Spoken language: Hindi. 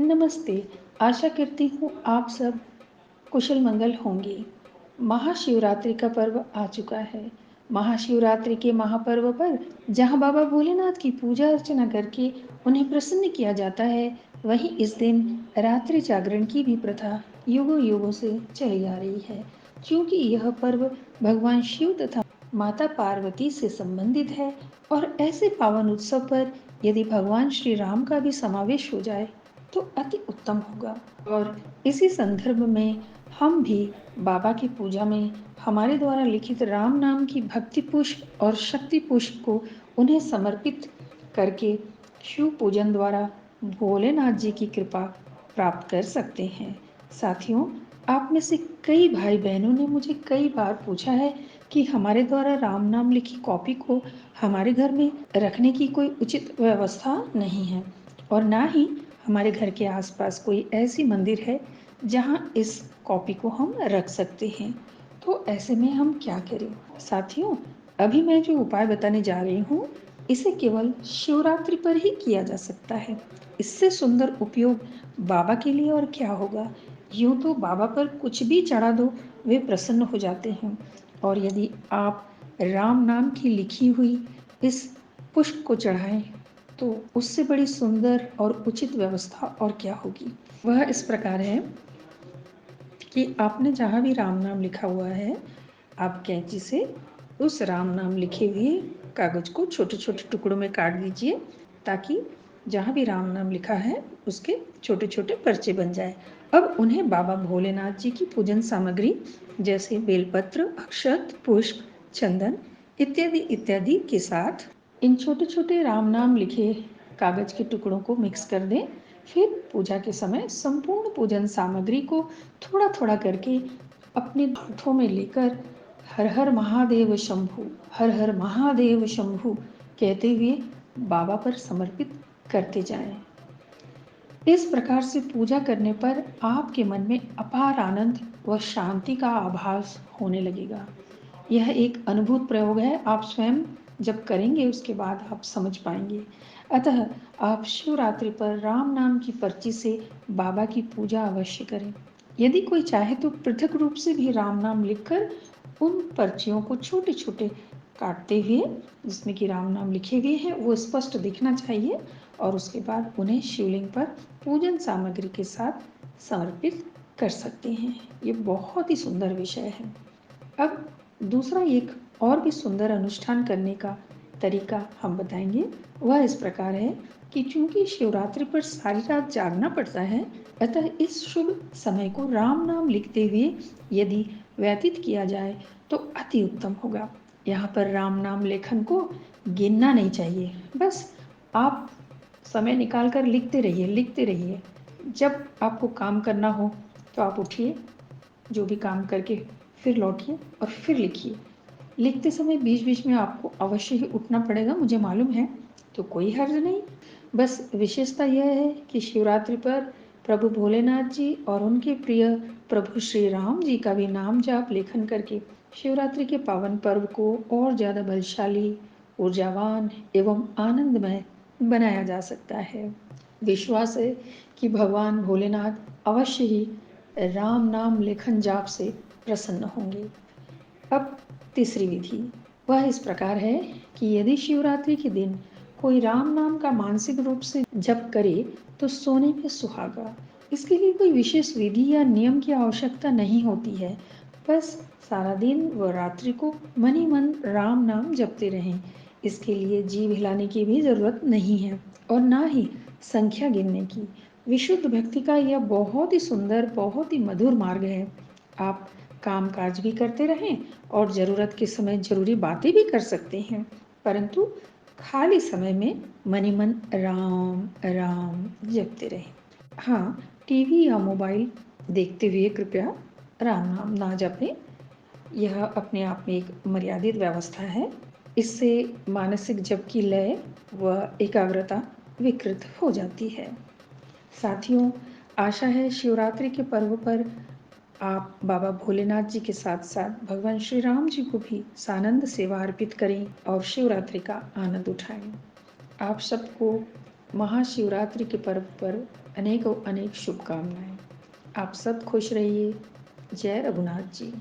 नमस्ते। आशा करती हूँ आप सब कुशल मंगल होंगे। महाशिवरात्रि का पर्व आ चुका है। महाशिवरात्रि के महापर्व पर जहाँ बाबा भोलेनाथ की पूजा अर्चना करके उन्हें प्रसन्न किया जाता है, वहीं इस दिन रात्रि जागरण की भी प्रथा युगों युगों से चली आ रही है। क्योंकि यह पर्व भगवान शिव तथा माता पार्वती से संबंधित है और ऐसे पावन उत्सव पर यदि भगवान श्री राम का भी समावेश हो जाए तो अति उत्तम होगा। और इसी संदर्भ में हम भी बाबा की पूजा में हमारे द्वारा लिखित राम नाम की भक्ति पुष्प और शक्ति पुष्प को उन्हें समर्पित करके शिव पूजन द्वारा भोलेनाथ जी की कृपा प्राप्त कर सकते हैं। साथियों, आप में से कई भाई बहनों ने मुझे कई बार पूछा है कि हमारे द्वारा राम नाम लिखी कॉपी को हमारे घर में रखने की कोई उचित व्यवस्था नहीं है और ना ही हमारे घर के आसपास कोई ऐसी मंदिर है जहां इस कॉपी को हम रख सकते हैं। तो ऐसे में हम क्या करें? साथियों, अभी मैं जो उपाय बताने जा रही हूँ, इसे केवल शिवरात्रि पर ही किया जा सकता है। इससे सुंदर उपयोग बाबा के लिए और क्या होगा। यूं तो बाबा पर कुछ भी चढ़ा दो, वे प्रसन्न हो जाते हैं। और यदि आप राम नाम की लिखी हुई इस पुष्प को चढ़ाएं तो उससे बड़ी सुंदर और उचित व्यवस्था और क्या होगी। वह इस प्रकार है कि आपने जहाँ भी राम नाम लिखा हुआ है, आप कैंची से उस राम नाम लिखे हुए कागज को छोटे छोटे टुकड़ों में काट दीजिए, ताकि जहाँ भी राम नाम लिखा है उसके छोटे छोटे पर्चे बन जाए। अब उन्हें बाबा भोलेनाथ जी की पूजन सामग्री जैसे बेलपत्र, अक्षत, पुष्प, चंदन इत्यादि इत्यादि के साथ इन छोटे छोटे राम नाम लिखे कागज के टुकड़ों को मिक्स कर दें। फिर पूजा के समय संपूर्ण पूजन सामग्री को थोड़ा थोड़ा करके अपने हाथों में लेकर हर हर महादेव शंभु, हर हर महादेव शंभु कहते हुए बाबा पर समर्पित करते जाएं। इस प्रकार से पूजा करने पर आपके मन में अपार आनंद व शांति का आभास होने लगेगा। यह एक अनुभूत प्रयोग है, आप स्वयं जब करेंगे उसके बाद आप समझ पाएंगे। अतः आप शिवरात्रि पर राम नाम की पर्ची से बाबा की पूजा अवश्य करें। यदि कोई चाहे तो पृथक रूप से भी राम नाम लिखकर उन पर्चियों को छोटे छोटे काटते हुए जिसमें कि राम नाम लिखे हुए हैं वो स्पष्ट दिखना चाहिए और उसके बाद उन्हें शिवलिंग पर पूजन सामग्री के साथ समर्पित कर सकते हैं। ये बहुत ही सुंदर विषय है। अब दूसरा एक और भी सुंदर अनुष्ठान करने का तरीका हम बताएंगे। वह इस प्रकार है कि चूंकि शिवरात्रि पर सारी रात जागना पड़ता है, अतः इस शुभ समय को राम नाम लिखते हुए यदि व्यतीत किया जाए तो अति उत्तम होगा। यहाँ पर राम नाम लेखन को गिनना नहीं चाहिए, बस आप समय निकाल कर लिखते रहिए, लिखते रहिए। जब आपको काम करना हो तो आप उठिए, जो भी काम करके फिर लौटिए और फिर लिखिए। लिखते समय बीच बीच में आपको अवश्य ही उठना पड़ेगा, मुझे मालूम है, तो कोई हर्ज नहीं। बस विशेषता यह है कि शिवरात्रि पर प्रभु भोलेनाथ जी और उनके प्रिय प्रभु श्री राम जी का भी नाम जाप लेखन करके शिवरात्रि के पावन पर्व को और ज़्यादा बलशाली, ऊर्जावान एवं आनंदमय बनाया जा सकता है। विश्वास है कि भगवान भोलेनाथ अवश्य ही राम नाम लेखन जाप से प्रसन्न होंगे। अब तीसरी विधि वह इस प्रकार है कि यदि शिवरात्रि के दिन कोई राम नाम का मानसिक रूप से जप करे तो सोने में सुहागा। इसके लिए कोई विशेष विधि या नियम की आवश्यकता नहीं होती है, बस सारा दिन व रात्रि को मन ही मन राम नाम जपते रहें। इसके लिए जीभ हिलाने की भी जरूरत नहीं है और ना ही संख्या गिनने की। विशुद्ध भक्ति का यह बहुत ही सुंदर, बहुत ही मधुर मार्ग है। आप काम काज भी करते रहें और ज़रूरत के समय ज़रूरी बातें भी कर सकते हैं, परंतु खाली समय में मन ही मन राम राम जपते रहें। हाँ, टीवी या मोबाइल देखते हुए कृपया राम नाम ना जपें। यह अपने आप में एक मर्यादित व्यवस्था है। इससे मानसिक जप की लय व एकाग्रता विकृत हो जाती है। साथियों, आशा है शिवरात्रि के पर्व पर आप बाबा भोलेनाथ जी के साथ साथ भगवान श्री राम जी को भी सानंद सेवा अर्पित करें और शिवरात्रि का आनंद उठाएं। आप सबको महाशिवरात्रि के पर्व पर अनेकों अनेक शुभकामनाएं। आप सब खुश रहिए। जय रघुनाथ जी।